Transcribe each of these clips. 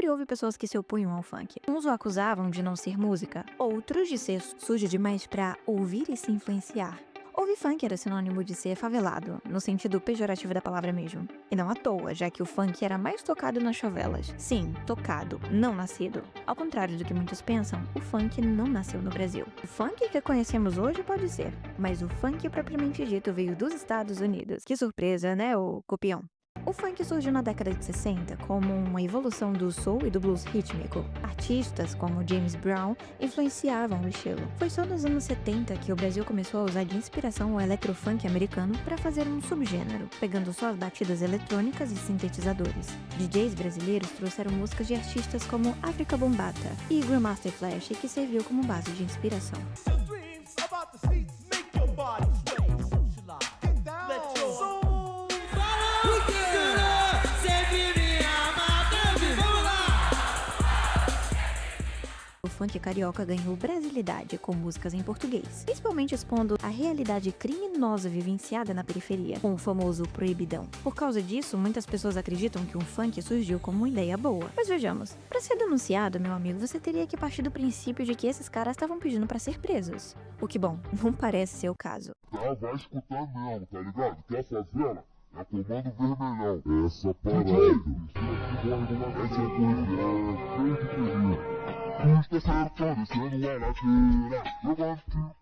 sempre houve pessoas que se opunham ao funk. Uns o acusavam de não ser música, outros de ser sujo demais pra ouvir e se influenciar. Ouvir funk era sinônimo de ser favelado, no sentido pejorativo da palavra mesmo. E não à toa, já que o funk era mais tocado nas favelas. Sim, tocado, não nascido. Ao contrário do que muitos pensam, o funk não nasceu no Brasil. O funk que conhecemos hoje pode ser, mas o funk propriamente dito veio dos Estados Unidos. Que surpresa, né, ô copião? O funk surgiu na década de 60 como uma evolução do soul e do blues rítmico. Artistas como James Brown influenciavam o estilo. Foi só nos anos 70 que o Brasil começou a usar de inspiração o electrofunk americano para fazer um subgênero, pegando só as batidas eletrônicas e sintetizadores. DJs brasileiros trouxeram músicas de artistas como África Bambaataa e Grandmaster Flash, que serviu como base de inspiração. O funk carioca ganhou brasilidade com músicas em português, principalmente expondo a realidade criminosa vivenciada na periferia, com o famoso proibidão. Por causa disso, muitas pessoas acreditam que o funk surgiu como uma ideia boa. Mas vejamos, para ser denunciado, meu amigo, você teria que partir do princípio de que esses caras estavam pedindo para ser presos. O que, bom, não parece ser o caso. Vai escutar mesmo, tá ligado? Que a favela é comando vermelhão. Essa parada. Essa é feio de perigo.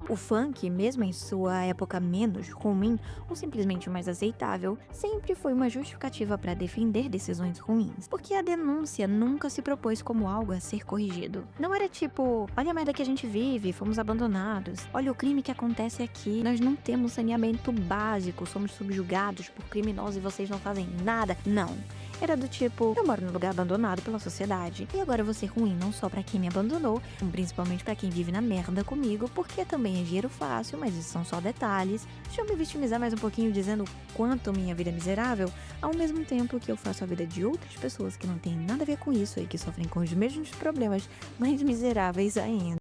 O funk, mesmo em sua época menos ruim ou simplesmente mais aceitável, sempre foi uma justificativa para defender decisões ruins, porque a denúncia nunca se propôs como algo a ser corrigido. Não era tipo, olha a merda que a gente vive, fomos abandonados, olha o crime que acontece aqui, nós não temos saneamento básico, somos subjugados por criminosos e vocês não fazem nada. Não. Era do tipo, eu moro num lugar abandonado pela sociedade, e agora eu vou ser ruim não só pra quem me abandonou, como principalmente pra quem vive na merda comigo, porque também é dinheiro fácil, mas isso são só detalhes. Deixa eu me vitimizar mais um pouquinho dizendo o quanto minha vida é miserável, ao mesmo tempo que eu faço a vida de outras pessoas que não têm nada a ver com isso e que sofrem com os mesmos problemas, mais miseráveis ainda.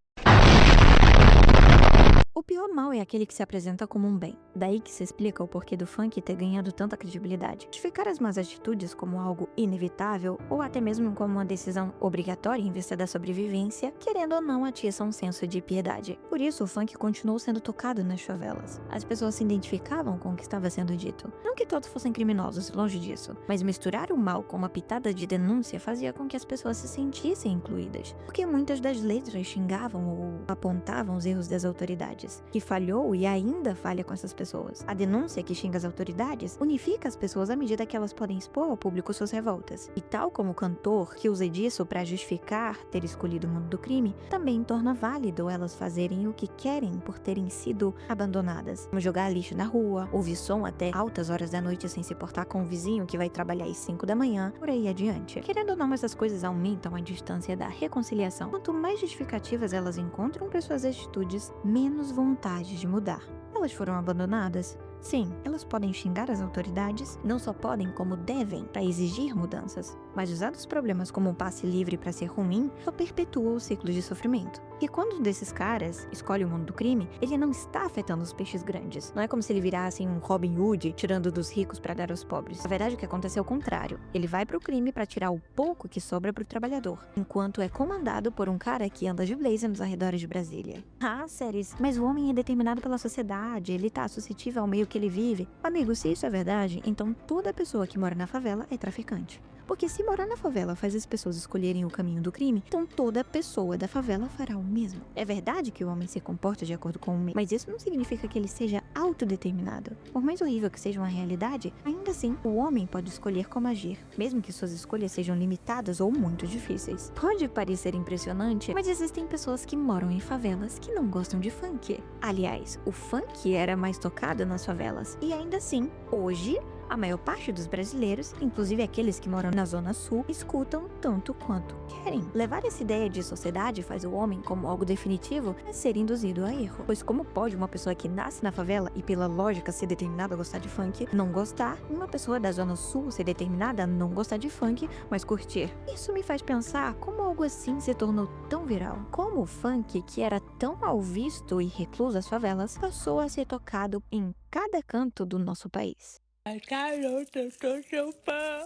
O pior mal é aquele que se apresenta como um bem. Daí que se explica o porquê do funk ter ganhado tanta credibilidade. Justificar as más atitudes como algo inevitável, ou até mesmo como uma decisão obrigatória em vista da sobrevivência, querendo ou não atiça um senso de piedade. Por isso, o funk continuou sendo tocado nas favelas. As pessoas se identificavam com o que estava sendo dito. Não que todos fossem criminosos, longe disso, mas misturar o mal com uma pitada de denúncia fazia com que as pessoas se sentissem incluídas. Porque muitas das letras xingavam ou apontavam os erros das autoridades, que falhou e ainda falha com essas pessoas. A denúncia que xinga as autoridades unifica as pessoas à medida que elas podem expor ao público suas revoltas. E tal como o cantor que usa disso para justificar ter escolhido o mundo do crime, também torna válido elas fazerem o que querem por terem sido abandonadas. Como jogar lixo na rua, ouvir som até altas horas da noite sem se portar com o vizinho que vai trabalhar às 5 da manhã, por aí adiante. Querendo ou não, essas coisas aumentam a distância da reconciliação. Quanto mais justificativas elas encontram para suas atitudes, menos vontade de mudar. Elas foram abandonadas? Sim, elas podem xingar as autoridades, não só podem, como devem, para exigir mudanças. Mas usar os problemas como um passe livre para ser ruim só perpetua o ciclo de sofrimento. E quando um desses caras escolhe o mundo do crime, ele não está afetando os peixes grandes. Não é como se ele virasse um Robin Hood, tirando dos ricos para dar aos pobres. Na verdade, o que aconteceu é o contrário. Ele vai pro crime para tirar o pouco que sobra pro trabalhador, enquanto é comandado por um cara que anda de blazer nos arredores de Brasília. Ah, séries, mas o homem é determinado pela sociedade, ele tá suscetível ao meio que ele vive. Amigo, se isso é verdade, então toda pessoa que mora na favela é traficante. Porque se morar na favela faz as pessoas escolherem o caminho do crime, então toda pessoa da favela fará o mesmo. É verdade que o homem se comporta de acordo com o meio, mas isso não significa que ele seja autodeterminado. Por mais horrível que seja uma realidade, ainda assim, o homem pode escolher como agir, mesmo que suas escolhas sejam limitadas ou muito difíceis. Pode parecer impressionante, mas existem pessoas que moram em favelas que não gostam de funk. Aliás, o funk era mais tocado nas favelas, e ainda assim, hoje, a maior parte dos brasileiros, inclusive aqueles que moram na Zona Sul, escutam tanto quanto querem. Levar essa ideia de sociedade faz o homem como algo definitivo é ser induzido a erro. Pois como pode uma pessoa que nasce na favela e pela lógica ser determinada a gostar de funk, não gostar, e uma pessoa da Zona Sul ser determinada a não gostar de funk, mas curtir? Isso me faz pensar como algo assim se tornou tão viral. Como o funk, que era tão mal visto e recluso às favelas, passou a ser tocado em cada canto do nosso país. Garoto, eu tô seu fã.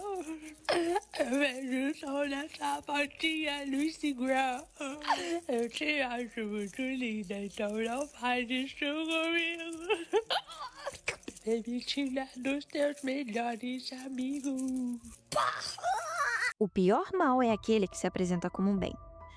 Eu vejo o sol nessa fotinha no Instagram. Eu te acho muito linda, então não faz isso comigo. Demitindo dos teus melhores amigos. O pior mal é aquele que se apresenta como um bem.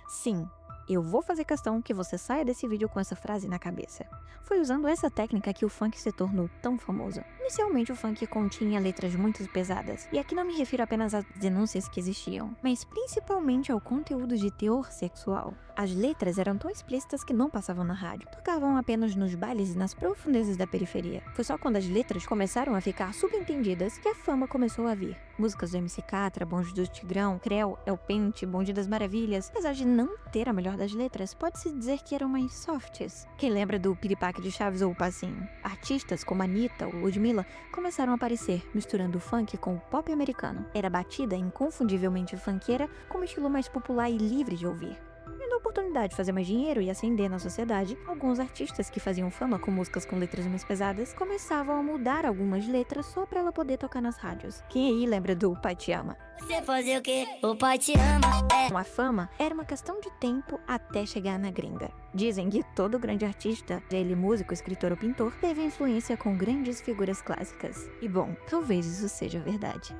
Sim, eu vou fazer questão que você saia desse vídeo com essa frase na cabeça. Foi usando essa técnica que o funk se tornou tão famoso. Inicialmente o funk continha letras muito pesadas, e aqui não me refiro apenas às denúncias que existiam, mas principalmente ao conteúdo de teor sexual. As letras eram tão explícitas que não passavam na rádio, tocavam apenas nos bailes e nas profundezas da periferia. Foi só quando as letras começaram a ficar subentendidas que a fama começou a vir. Músicas do MC Catra, Bonde do Tigrão, Creu, El Pente, Bonde das Maravilhas, apesar de não ter a melhor das letras, pode-se dizer que eram mais softs. Quem lembra do Piripaque de Chaves ou o Passinho? Artistas como Anitta ou Ludmilla começaram a aparecer, misturando o funk com o pop americano. Era batida inconfundivelmente funkeira, com um estilo mais popular e livre de ouvir. Tendo a oportunidade de fazer mais dinheiro e ascender na sociedade, alguns artistas que faziam fama com músicas com letras mais pesadas começavam a mudar algumas letras só pra ela poder tocar nas rádios. Quem aí lembra do Pai Te Ama? Você fazer o quê? O pai te ama. A fama era uma questão de tempo até chegar na gringa. Dizem que todo grande artista, ele músico, escritor ou pintor, teve influência com grandes figuras clássicas. E bom, talvez isso seja verdade.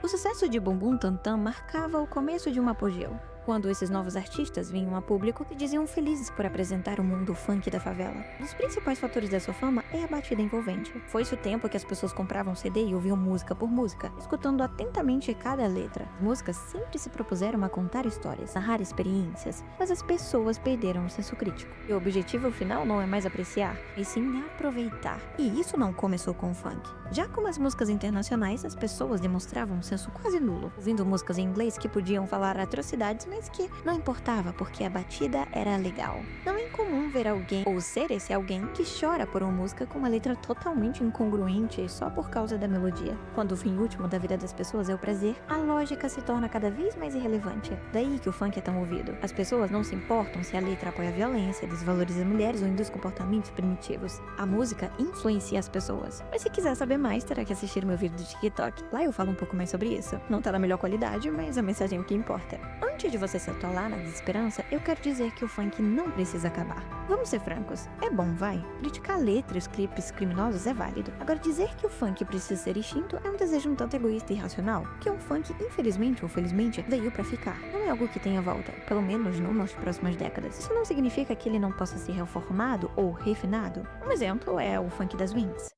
O sucesso de Bumbum Tantan marcava o começo de um apogeu, quando esses novos artistas vinham a público e diziam felizes por apresentar o mundo funk da favela. Um dos principais fatores da sua fama é a batida envolvente. Foi-se o tempo que as pessoas compravam CD e ouviam música por música, escutando atentamente cada letra. As músicas sempre se propuseram a contar histórias, narrar experiências, mas as pessoas perderam o senso crítico. E o objetivo final não é mais apreciar, e sim aproveitar. E isso não começou com o funk. Já com as músicas internacionais, as pessoas demonstravam um senso quase nulo, ouvindo músicas em inglês que podiam falar atrocidades, mas que não importava porque a batida era legal. Não é incomum ver alguém, ou ser esse alguém, que chora por uma música com uma letra totalmente incongruente só por causa da melodia. Quando o fim último da vida das pessoas é o prazer, a lógica se torna cada vez mais irrelevante. Daí que o funk é tão ouvido. As pessoas não se importam se a letra apoia a violência, desvaloriza mulheres ou induz comportamentos primitivos. A música influencia as pessoas. Mas se quiser saber mais, terá que assistir meu vídeo do TikTok. Lá eu falo um pouco mais sobre isso. Não tá na melhor qualidade, mas a mensagem é o que importa. Antes de você se atolar na desesperança, eu quero dizer que o funk não precisa acabar. Vamos ser francos, é bom, vai. Criticar letras, clipes criminosos é válido. Agora, dizer que o funk precisa ser extinto é um desejo um tanto egoísta e irracional, que o funk, infelizmente ou felizmente, veio pra ficar. Não é algo que tenha volta, pelo menos não nas próximas décadas. Isso não significa que ele não possa ser reformado ou refinado. Um exemplo é o funk das Wings.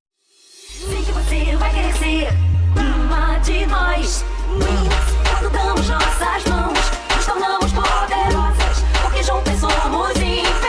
Sei que você vai querer ser uma de nós. Quando damos nossas mãos, nos tornamos poderosas, porque juntas somos invencíveis.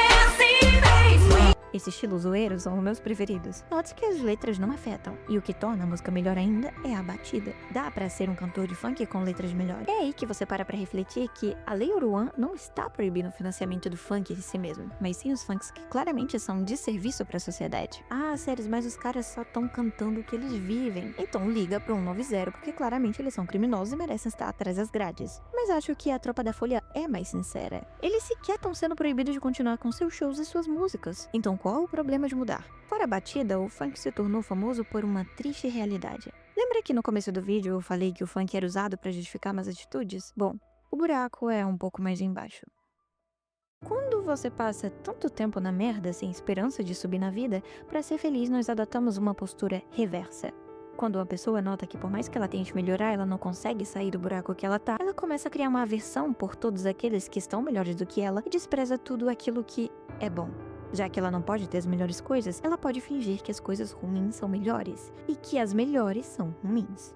Esses estilos zoeiros são os meus preferidos. Note que as letras não afetam, e o que torna a música melhor ainda é a batida. Dá pra ser um cantor de funk com letras melhores. É aí que você para pra refletir que a Lei Oruan não está proibindo o financiamento do funk em si mesmo, mas sim os funks que claramente são de serviço pra sociedade. Ah, sério, mas os caras só estão cantando o que eles vivem. Então liga pro 190, porque claramente eles são criminosos e merecem estar atrás das grades. Mas acho que a tropa da Folha é mais sincera. Eles sequer estão sendo proibidos de continuar com seus shows e suas músicas. Então qual o problema de mudar? Fora a batida, o funk se tornou famoso por uma triste realidade. Lembra que no começo do vídeo eu falei que o funk era usado para justificar más atitudes? Bom, o buraco é um pouco mais embaixo. Quando você passa tanto tempo na merda sem esperança de subir na vida, para ser feliz nós adotamos uma postura reversa. Quando uma pessoa nota que por mais que ela tente melhorar, ela não consegue sair do buraco que ela tá, ela começa a criar uma aversão por todos aqueles que estão melhores do que ela e despreza tudo aquilo que é bom. Já que ela não pode ter as melhores coisas, ela pode fingir que as coisas ruins são melhores e que as melhores são ruins.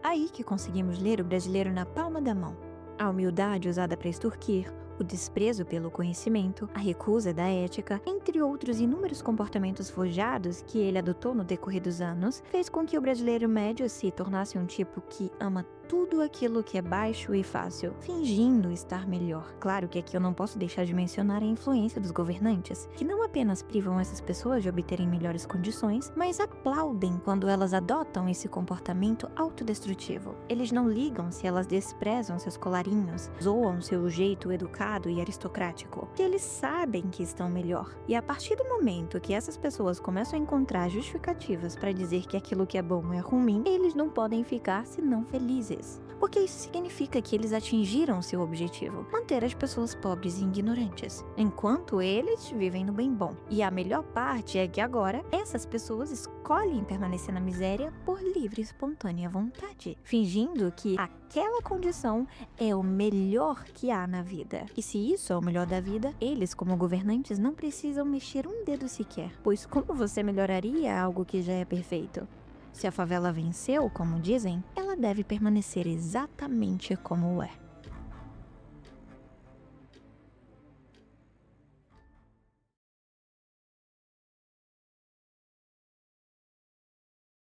Aí que conseguimos ler o brasileiro na palma da mão. A humildade usada para extorquir, o desprezo pelo conhecimento, a recusa da ética, entre outros inúmeros comportamentos forjados que ele adotou no decorrer dos anos, fez com que o brasileiro médio se tornasse um tipo que ama tudo aquilo que é baixo e fácil, fingindo estar melhor. Claro que aqui eu não posso deixar de mencionar a influência dos governantes, que não apenas privam essas pessoas de obterem melhores condições, mas aplaudem quando elas adotam esse comportamento autodestrutivo. Eles não ligam se elas desprezam seus colarinhos, zoam seu jeito educado e aristocrático, que eles sabem que estão melhor. E a partir do momento que essas pessoas começam a encontrar justificativas para dizer que aquilo que é bom é ruim, eles não podem ficar senão felizes. Porque isso significa que eles atingiram seu objetivo, manter as pessoas pobres e ignorantes, enquanto eles vivem no bem bom. E a melhor parte é que agora, essas pessoas escolhem permanecer na miséria por livre e espontânea vontade, fingindo que aquela condição é o melhor que há na vida. E se isso é o melhor da vida, eles, como governantes, não precisam mexer um dedo sequer, pois como você melhoraria algo que já é perfeito? Se a favela venceu, como dizem, ela deve permanecer exatamente como é.